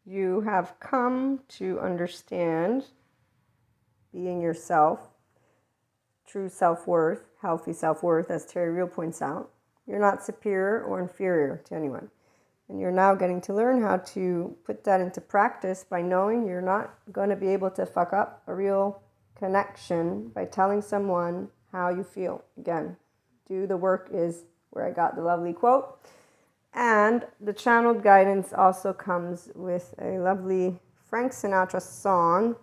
you have come to understand being yourself, true self-worth, healthy self-worth, as Terry Real points out. You're not superior or inferior to anyone. And you're now getting to learn how to put that into practice by knowing you're not going to be able to fuck up a real connection by telling someone how you feel. Again, do the work is where I got the lovely quote. And the channeled guidance also comes with a lovely Frank Sinatra song,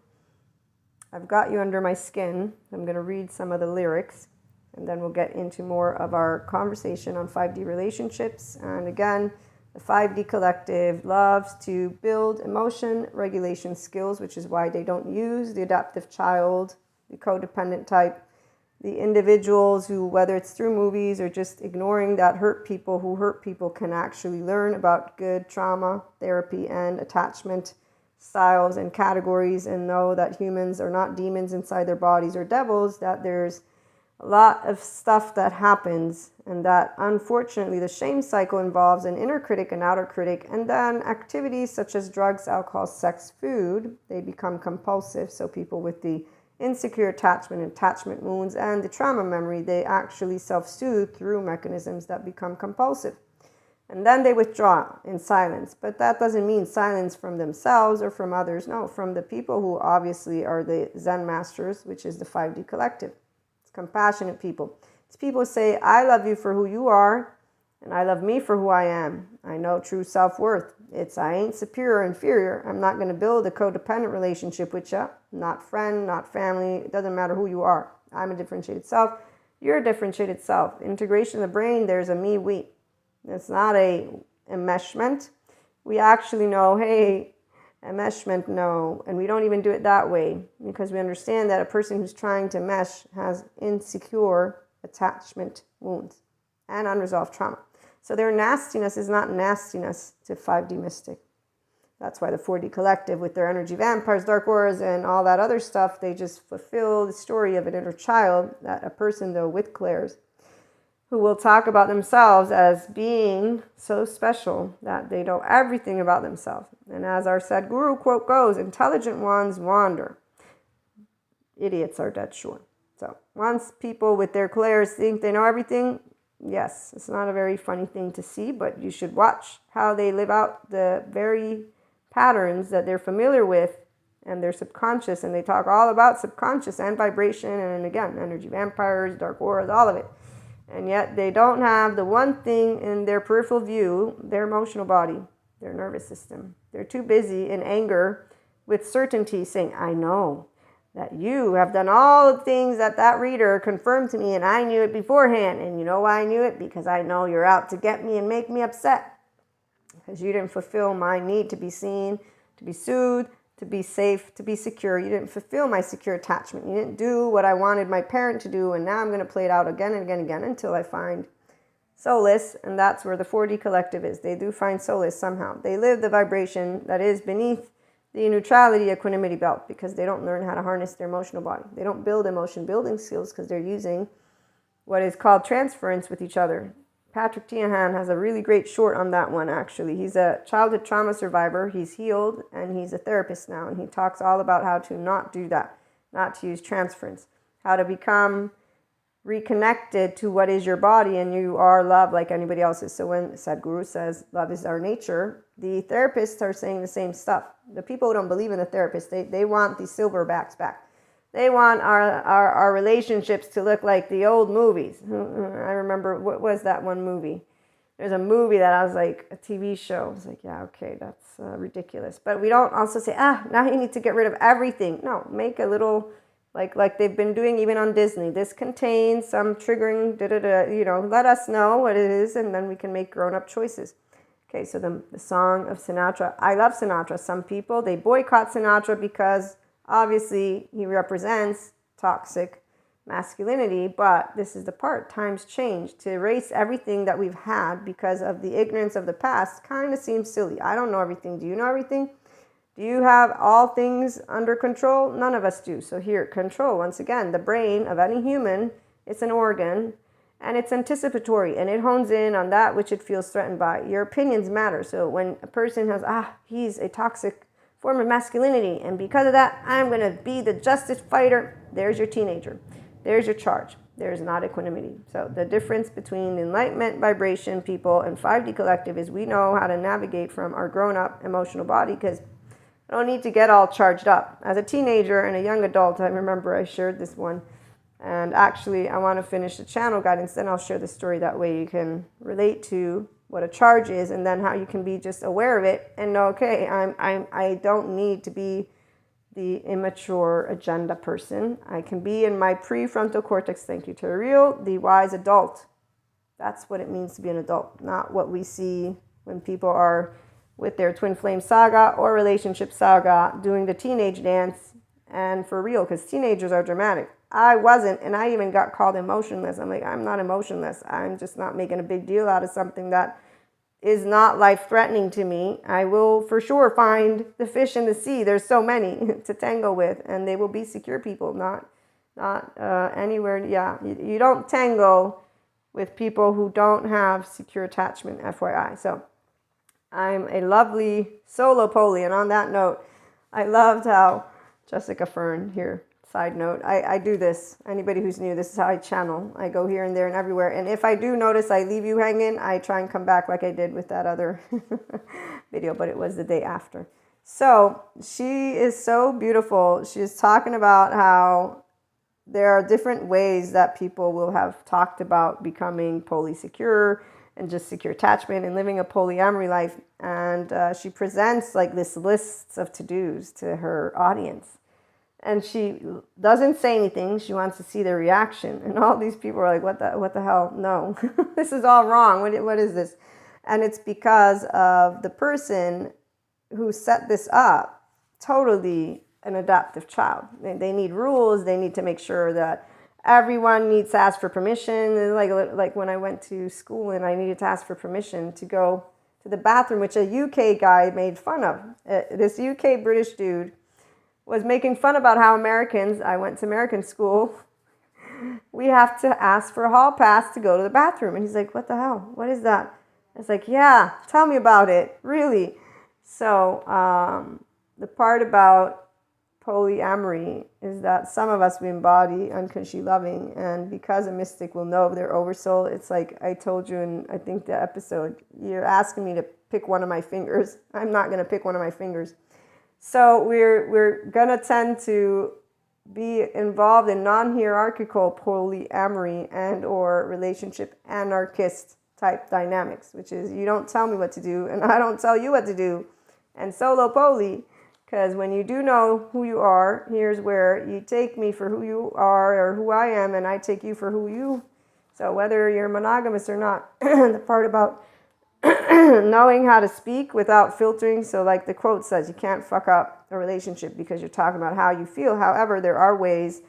I've Got You Under My Skin. I'm going to read some of the lyrics, and then we'll get into more of our conversation on 5D relationships. And again, the 5D collective loves to build emotion regulation skills, which is why they don't use the adaptive child, the codependent type, the individuals who, whether it's through movies or just ignoring that hurt people who hurt people, can actually learn about good trauma therapy and attachment styles and categories, and know that humans are not demons inside their bodies or devils, that there's a lot of stuff that happens, and that unfortunately the shame cycle involves an inner critic and outer critic, and then activities such as drugs, alcohol, sex, food, they become compulsive. So people with the insecure attachment wounds and the trauma memory, they actually self-soothe through mechanisms that become compulsive. And then they withdraw in silence. But that doesn't mean silence from themselves or from others. No, from the people who obviously are the Zen masters, which is the 5D collective. It's compassionate people. It's people who say, I love you for who you are, and I love me for who I am. I know true self-worth. It's I ain't superior or inferior. I'm not going to build a codependent relationship with you. Not friend, not family. It doesn't matter who you are. I'm a differentiated self. You're a differentiated self. Integration of the brain, there's a me, we. It's not a enmeshment. We actually know, hey, enmeshment, no. And we don't even do it that way, because we understand that a person who's trying to mesh has insecure attachment wounds and unresolved trauma. So their nastiness is not nastiness to 5D mystic. That's why the 4D collective, with their energy vampires, dark auras, and all that other stuff, they just fulfill the story of an inner child, that a person, though, with clairs, who will talk about themselves as being so special that they know everything about themselves. And as our Sadhguru quote goes, intelligent ones wander. Idiots are dead sure. So once people with their clairs think they know everything, yes, it's not a very funny thing to see, but you should watch how they live out the very patterns that they're familiar with and their subconscious. And they talk all about subconscious and vibration, and again, energy vampires, dark auras, all of it. And yet they don't have the one thing in their peripheral view, their emotional body, their nervous system. They're too busy in anger with certainty saying, I know that you have done all the things that that reader confirmed to me, and I knew it beforehand. And you know why I knew it? Because I know you're out to get me and make me upset. Because you didn't fulfill my need to be seen, to be soothed, to be safe, to be secure. You didn't fulfill my secure attachment. You didn't do what I wanted my parent to do, and now I'm going to play it out again and again and again until I find solace. And that's where the 4D collective is. They do find solace somehow. They live the vibration that is beneath the neutrality equanimity belt, because they don't learn how to harness their emotional body. They don't build emotion building skills because they're using what is called transference with each other. Patrick Tiahan has a really great short on that one, actually. He's a childhood trauma survivor. He's healed, and he's a therapist now. And he talks all about how to not do that, not to use transference, how to become reconnected to what is your body, and you are love like anybody else is. So when Sadhguru says love is our nature, the therapists are saying the same stuff. The people who don't believe in the therapist, they want the silverbacks back. They want our relationships to look like the old movies. I remember, what was that one movie? There's a movie that I was like, a TV show. I was like, yeah, okay, that's ridiculous. But we don't also say, now you need to get rid of everything. No, make a little, like they've been doing even on Disney. This contains some triggering, let us know what it is, and then we can make grown-up choices. Okay, so the song of Sinatra. I love Sinatra. Some people, they boycott Sinatra because obviously he represents toxic masculinity, but this is the part. Times change. To erase everything that we've had because of the ignorance of the past kind of seems silly. I don't know everything. Do you know everything? Do you have all things under control? None of us do. So here, control. Once again, the brain of any human, it's an organ. And it's anticipatory, and it hones in on that which it feels threatened by. Your opinions matter. So when a person has, he's a toxic form of masculinity, and because of that, I'm going to be the justice fighter. There's your teenager. There's your charge. There's not equanimity. So the difference between enlightenment vibration people and 5D collective is we know how to navigate from our grown-up emotional body, because I don't need to get all charged up. As a teenager and a young adult, I remember I shared this one. And actually, I want to finish the channel guidance, then I'll share the story. That way you can relate to what a charge is, and then how you can be just aware of it and know, okay, I don't need to be the immature agenda person. I can be in my prefrontal cortex, thank you, Terry Real, the wise adult. That's what it means to be an adult, not what we see when people are with their twin flame saga or relationship saga doing the teenage dance. And for real, because teenagers are dramatic. I wasn't, and I even got called emotionless. I'm like, I'm not emotionless. I'm just not making a big deal out of something that is not life-threatening to me. I will for sure find the fish in the sea. There's so many to tango with, and they will be secure people, not anywhere. Yeah, you don't tango with people who don't have secure attachment, FYI. So I'm a lovely solo poly, and on that note, I loved how Jessica Fern here. Side note, I do this. Anybody who's new, this is how I channel. I go here and there and everywhere. And if I do notice I leave you hanging, I try and come back like I did with that other video, but it was the day after. So she is so beautiful. She's talking about how there are different ways that people will have talked about becoming polysecure and just secure attachment and living a polyamory life. And she presents like this list of to-dos to her audience. And she doesn't say anything. She wants to see their reaction. And all these people are like, what the hell? No, this is all wrong. What is this? And it's because of the person who set this up, totally an adaptive child. They need rules. They need to make sure that everyone needs to ask for permission. Like when I went to school and I needed to ask for permission to go to the bathroom, which a UK guy made fun of. This UK British dude was making fun about how Americans, I went to American school, we have to ask for a hall pass to go to the bathroom. And he's like, what the hell? What is that? It's like, yeah, tell me about it, really. So the part about polyamory is that some of us, we embody unconsciously loving, and because a mystic will know their oversoul, it's like I told you in, I think, the episode, you're asking me to pick one of my fingers. I'm not going to pick one of my fingers. So we're going to tend to be involved in non-hierarchical polyamory and or relationship anarchist type dynamics, which is you don't tell me what to do and I don't tell you what to do. And solo poly, because when you do know who you are, here's where you take me for who you are or who I am, and I take you for who you. So whether you're monogamous or not, the part about knowing how to speak without filtering. So like the quote says, you can't fuck up a relationship because you're talking about how you feel. However, there are ways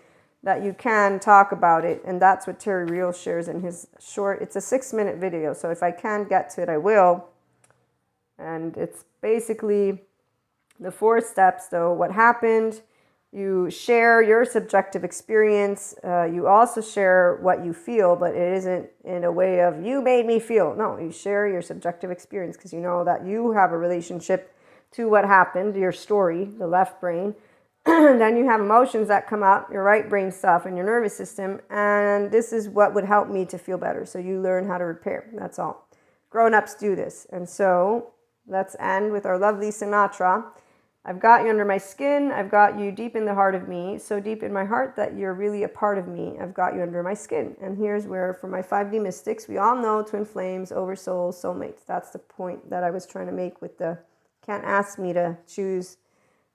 that you can talk about it. And that's what Terry Real shares in his short, it's a 6-minute video. So if I can get to it, I will. And it's basically the 4 steps though. What happened? You share your subjective experience. You also share what you feel, but it isn't in a way of you made me feel. No, you share your subjective experience because you know that you have a relationship to what happened, your story, the left brain. Then you have emotions that come up, your right brain stuff and your nervous system. And this is what would help me to feel better. So you learn how to repair. That's all. Grown-ups do this. And so let's end with our lovely Sinatra. I've got you under my skin. I've got you deep in the heart of me, so deep in my heart that you're really a part of me. I've got you under my skin. And here's where, for my 5D mystics, we all know twin flames, oversoul, soulmates. That's the point that I was trying to make with the can't ask me to choose.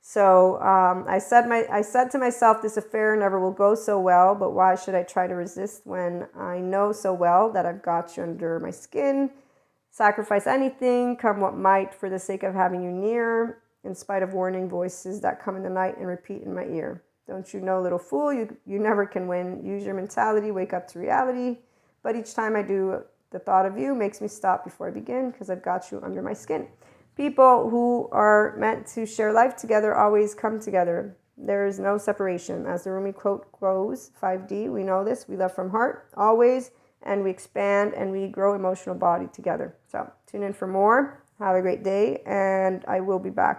So I said to myself, this affair never will go so well, but why should I try to resist when I know so well that I've got you under my skin? Sacrifice anything, come what might, for the sake of having you near, in spite of warning voices that come in the night and repeat in my ear. Don't you know, little fool, you never can win. Use your mentality, wake up to reality. But each time I do, the thought of you makes me stop before I begin because I've got you under my skin. People who are meant to share life together always come together. There is no separation. As the Rumi quote goes, 5D, we know this, we love from heart, always and we expand and we grow emotional body together. So tune in for more. Have a great day, and I will be back.